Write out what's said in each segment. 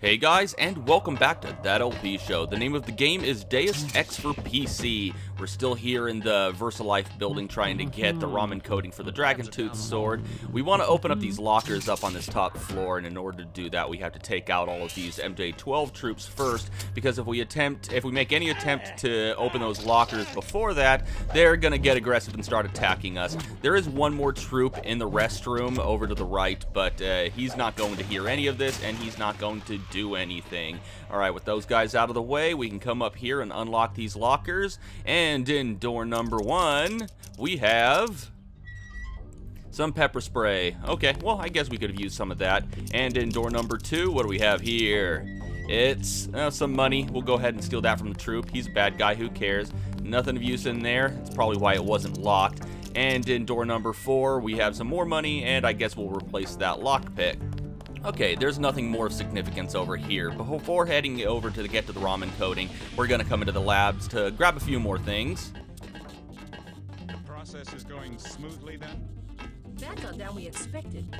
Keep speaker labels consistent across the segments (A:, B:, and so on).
A: Hey guys, and welcome back to That LP Show. The name of the game is Deus Ex for PC. We're still here in the Versalife building trying to get the ROM encoding for the Dragon Tooth sword. We want to open up these lockers up on this top floor, and in order to do that, we have to take out all of these MJ-12 troops first, because if we make any attempt to open those lockers before that, they're gonna get aggressive and start attacking us. There is one more troop in the restroom over to the right, but he's not going to hear any of this, and he's not going to do anything. Alright, with those guys out of the way, we can come up here and unlock these lockers. And in door number 1, we have some pepper spray. Okay, well, I guess we could have used some of that. And in door number 2, what do we have here? It's some money. We'll go ahead and steal that from the troop. He's a bad guy, who cares? Nothing of use in there. That's probably why it wasn't locked. And in door number 4, we have some more money, and I guess we'll replace that lockpick. Okay, there's nothing more of significance over here. Before heading over to get to the ROM encoding, we're gonna come into the labs to grab a few more things.
B: The process is going smoothly then?
C: Better than we expected.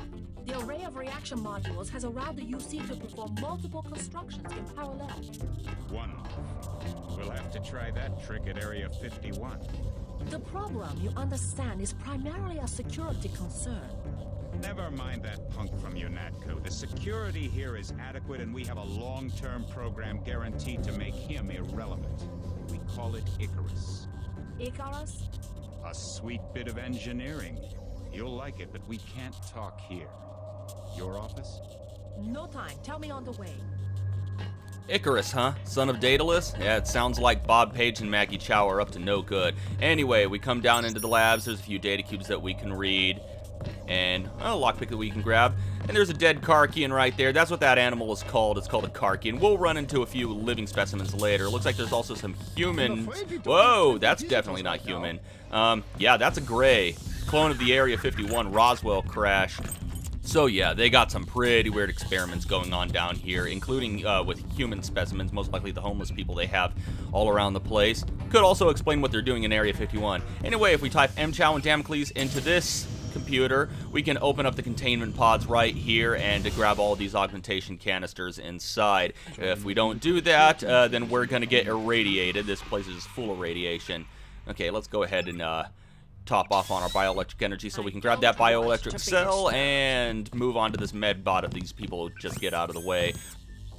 C: The array of reaction modules has allowed the UC to perform multiple constructions in parallel.
B: Wonderful. We'll have to try that trick at Area 51.
C: The problem, you understand, is primarily a security concern.
B: Never mind that punk from UNATCO. The security here is adequate, and we have a long-term program guaranteed to make him irrelevant. We call it Icarus.
C: Icarus?
B: A sweet bit of engineering. You'll like it, but we can't talk here. Your office?
C: No time. Tell me on the way.
A: Icarus, huh? Son of Daedalus? Yeah, it sounds like Bob Page and Maggie Chow are up to no good. Anyway, we come down into the labs. There's a few data cubes that we can read. And a lockpick that we can grab. And there's a dead Karkian right there. That's what that animal is called. It's called a Karkian. We'll run into a few living specimens later. Looks like there's also some humans. Whoa, that's definitely not human. Yeah, that's a gray. Clone of the Area 51 Roswell crash. So yeah, they got some pretty weird experiments going on down here, including with human specimens, most likely the homeless people they have all around the place. Could also explain what they're doing in Area 51. Anyway, if we type mchow and Damocles into this computer, we can open up the containment pods right here and grab all these augmentation canisters inside. If we don't do that, then we're gonna get irradiated. This place is full of radiation. Okay, let's go ahead and top off on our bioelectric energy so we can grab that bioelectric cell and move on to this med bot if these people just get out of the way.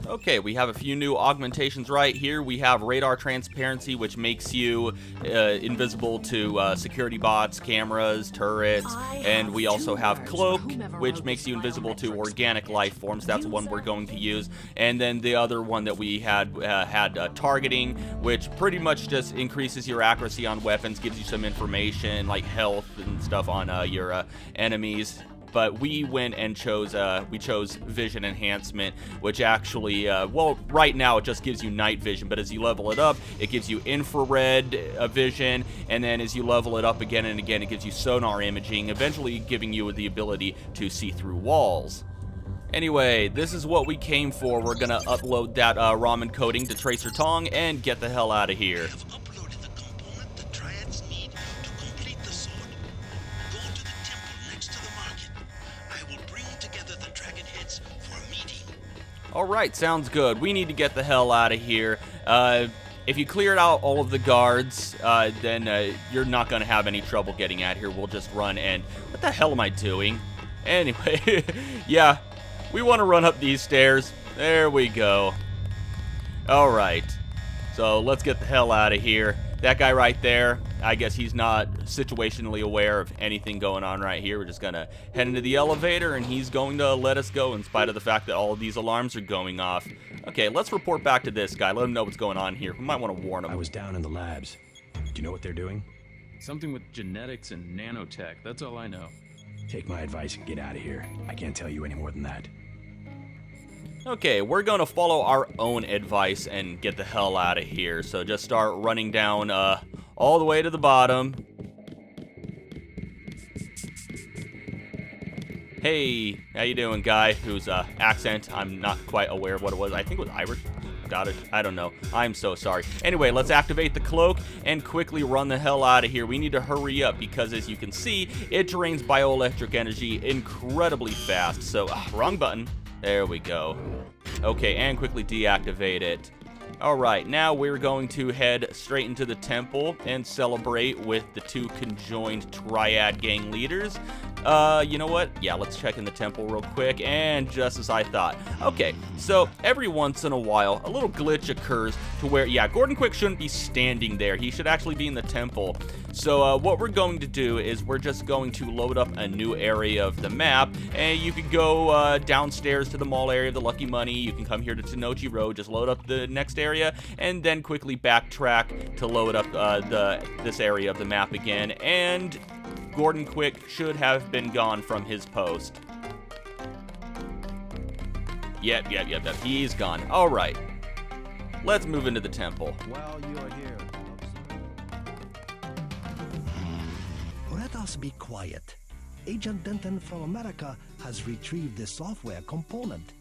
A: Okay, we have a few new augmentations right here. We have radar transparency, which makes you invisible to security bots, cameras, turrets, and we also have cloak, which makes you invisible to organic life forms. That's the one we're going to use. And then the other one that we had targeting, which pretty much just increases your accuracy on weapons, gives you some information like health and stuff on your enemies. But we went and chose vision enhancement, which actually, well, right now it just gives you night vision, but as you level it up, it gives you infrared vision, and then as you level it up again and again, it gives you sonar imaging, eventually giving you the ability to see through walls. Anyway, this is what we came for. We're gonna upload that ROM encoding to Tracer Tong and get the hell out of here.
D: Uploaded the component the Triads need to complete the sword. Go to the temple next to the market. I will bring together the dragon heads for a meeting.
A: Alright, sounds good. We need to get the hell out of here. If you cleared out all of the guards, then you're not gonna have any trouble getting out here. We'll just run and... What the hell am I doing? Anyway, yeah, we want to run up these stairs. There we go. Alright, so let's get the hell out of here. That guy right there, I guess he's not situationally aware of anything going on right here. We're just gonna head into the elevator and he's going to let us go in spite of the fact that all of these alarms are going off. Okay, let's report back to this guy. Let him know what's going on here. We might want to warn him.
E: I was down in the labs. Do you know what they're doing?
F: Something with genetics and nanotech, that's all I know.
E: Take my advice and get out of here. I can't tell you any more than that.
A: Okay, we're going to follow our own advice and get the hell out of here. So just start running down all the way to the bottom. Hey, how you doing, guy? Whose accent, I'm not quite aware of what it was. I think it was Irish, Scottish, I don't know. I'm so sorry. Anyway, let's activate the cloak and quickly run the hell out of here. We need to hurry up because, as you can see, it drains bioelectric energy incredibly fast. So, wrong button. There we go. Okay, and quickly deactivate it. Alright, now we're going to head straight into the temple and celebrate with the 2 conjoined Triad gang leaders. You know what? Yeah, let's check in the temple real quick, and just as I thought. Okay, so every once in a while, a little glitch occurs to where, yeah, Gordon Quick shouldn't be standing there. He should actually be in the temple. So what we're going to do is we're just going to load up a new area of the map, and you can go downstairs to the mall area of the Lucky Money. You can come here to Tenochi Road, just load up the next area, and then quickly backtrack to load up this area of the map again, and Gordon Quick should have been gone from his post. Yep, he's gone. Alright, let's move into the temple.
G: Well, you're here.
H: Let us be quiet. Agent Denton from America has retrieved the software component.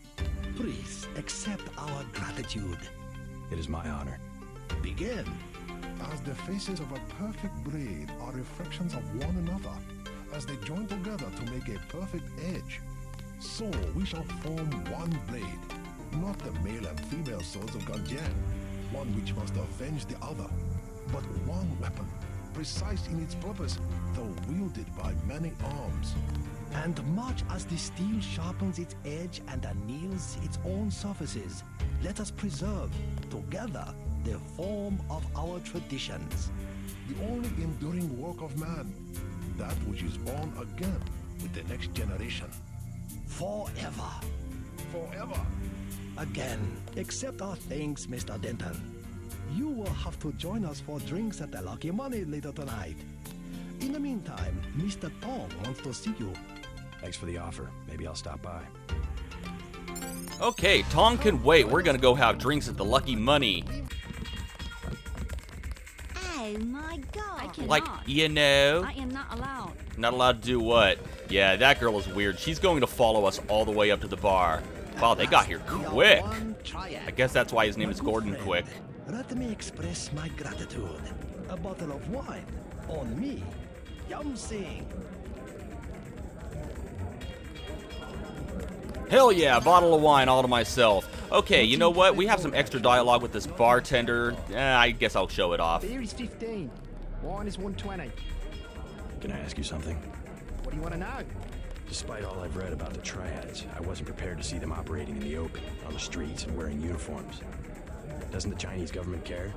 H: Please accept our gratitude.
E: It is my honor.
H: Begin.
I: As the faces of a perfect braid are reflections of one another, as they join together to make a perfect edge, so we shall form one blade, not the male and female swords of Ganjian, one which must avenge the other, but one weapon, precise in its purpose, though wielded by many arms.
H: And much as the steel sharpens its edge and anneals its own surfaces, let us preserve, together, the form of our traditions.
I: The only enduring work of man, that which is born again with the next generation.
H: Forever.
I: Forever.
H: Again, accept our thanks, Mr. Denton. You will have to join us for drinks at the Lucky Money later tonight. In the meantime, Mr. Tong wants to see you.
E: Thanks for the offer. Maybe I'll stop by.
A: Okay, Tong can wait. We're gonna go have drinks at the Lucky Money.
J: Oh my god.
C: I cannot.
A: Like, you know.
C: I am not allowed.
A: Not allowed to do what? Yeah, that girl is weird. She's going to follow us all the way up to the bar. Wow, they got here quick. I guess that's why his name is Gordon Quick.
H: Let me express my gratitude. A bottle of wine on me. Yum Sing.
A: Hell yeah, bottle of wine all to myself. Okay, you know what? We have some extra dialogue with this bartender. I guess I'll show it off.
G: Beer is 15. Wine is 120.
E: Can I ask you something?
G: What do you want to know?
E: Despite all I've read about the Triads, I wasn't prepared to see them operating in the open, on the streets, and wearing uniforms. Doesn't the Chinese government care?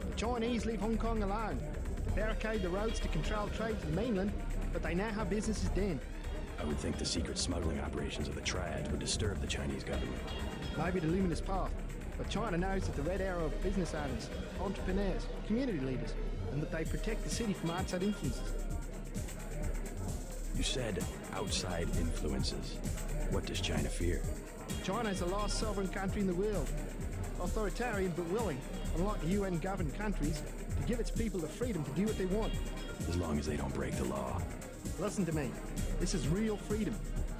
G: The Chinese leave Hong Kong alone. They barricade the roads to control trade to the mainland, but they now have businesses then.
E: I would think the secret smuggling operations of the Triads would disturb the Chinese government.
G: Maybe the luminous path, but China knows that the red arrow of business owners, entrepreneurs, community leaders, and that they protect the city from outside influences.
E: You said outside influences. What does China fear?
G: China is the last sovereign country in the world. Authoritarian but willing, unlike UN-governed countries, to give its people the freedom to do what they want.
E: As long as they don't break the law.
G: Listen to me. This is real freedom.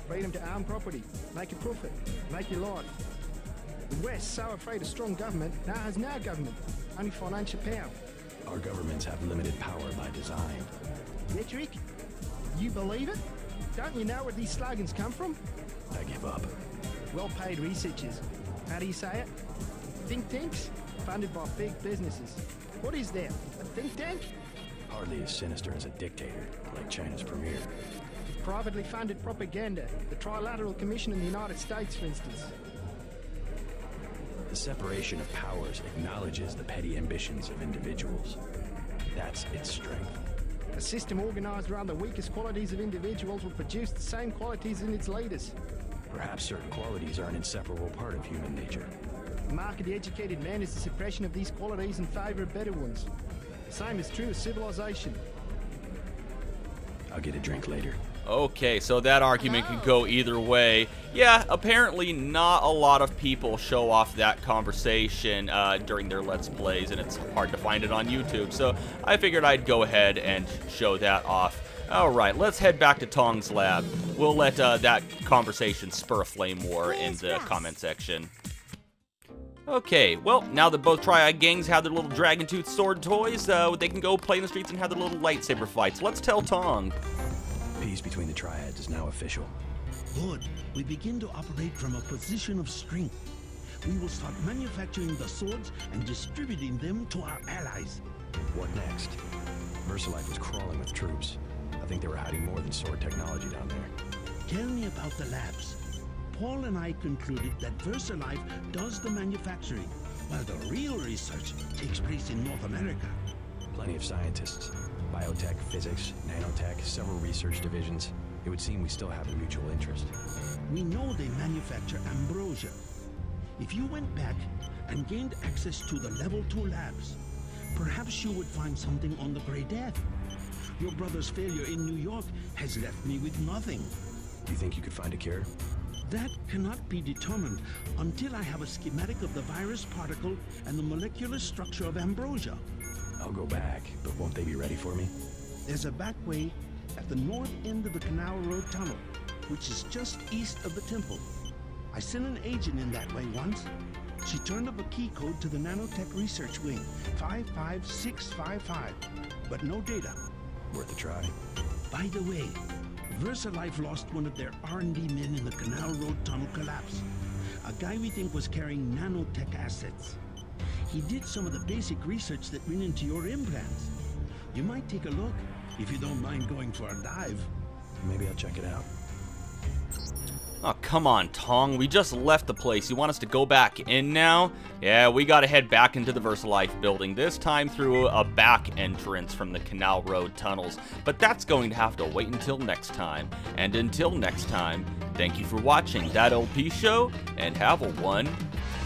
G: Freedom to own property, make a profit, make your life. The West, so afraid of strong government, now has no government, only financial power.
E: Our governments have limited power by design.
G: Rhetoric? You believe it? Don't you know where these slogans come from?
E: I give up.
G: Well-paid researchers. How do you say it? Think tanks? Funded by big businesses. What is that? A think tank?
E: Hardly as sinister as a dictator, like China's premier.
G: Privately funded propaganda. The Trilateral Commission in the United States, for instance.
E: The separation of powers acknowledges the petty ambitions of individuals. That's its strength.
G: A system organized around the weakest qualities of individuals will produce the same qualities in its leaders.
E: Perhaps certain qualities are an inseparable part of human nature.
G: The mark of the educated man is the suppression of these qualities in favor of better ones. The same is true of civilization.
E: I'll get a drink later.
A: Okay, so that argument could go either way. Yeah, apparently not a lot of people show off that conversation during their Let's Plays, and it's hard to find it on YouTube, so I figured I'd go ahead and show that off. Alright, let's head back to Tong's lab. We'll let that conversation spur a flame war in the comment section. Okay, well, now that both Triad gangs have their little dragon tooth sword toys, they can go play in the streets and have their little lightsaber fights. Let's tell Tong.
E: Peace between the Triads is now official.
D: Good. We begin to operate from a position of strength.
H: we will start manufacturing the swords and distributing them to our allies.
E: What next? Versalife was crawling with troops. I think they were hiding more than sword technology down there.
H: Tell me about the labs. Paul and I concluded that Versalife does the manufacturing, while the real research takes place in North America.
E: Plenty of scientists. Biotech, physics, nanotech, several research divisions. It would seem we still have a mutual interest.
H: We know they manufacture ambrosia. If you went back and gained access to the Level 2 labs, perhaps you would find something on the Grey Death. Your brother's failure in New York has left me with nothing.
E: Do you think you could find a cure?
H: That cannot be determined until I have a schematic of the virus particle and the molecular structure of ambrosia.
E: I'll go back, but won't they be ready for me?
H: There's a back way at the north end of the Canal Road Tunnel, which is just east of the temple. I sent an agent in that way once. She turned up a key code to the nanotech research wing, 55655, but no data.
E: Worth a try.
H: By the way, Versalife lost one of their R&D men in the Canal Road Tunnel collapse. A guy we think was carrying nanotech assets. He did some of the basic research that went into your implants. You might take a look, if you don't mind going for a dive.
E: Maybe I'll check it out.
A: Oh, come on, Tong. We just left the place. You want us to go back in now? Yeah, we gotta head back into the Versalife building, this time through a back entrance from the Canal Road tunnels. But that's going to have to wait until next time. And until next time, thank you for watching That LP Show, and have a one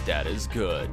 A: that is good.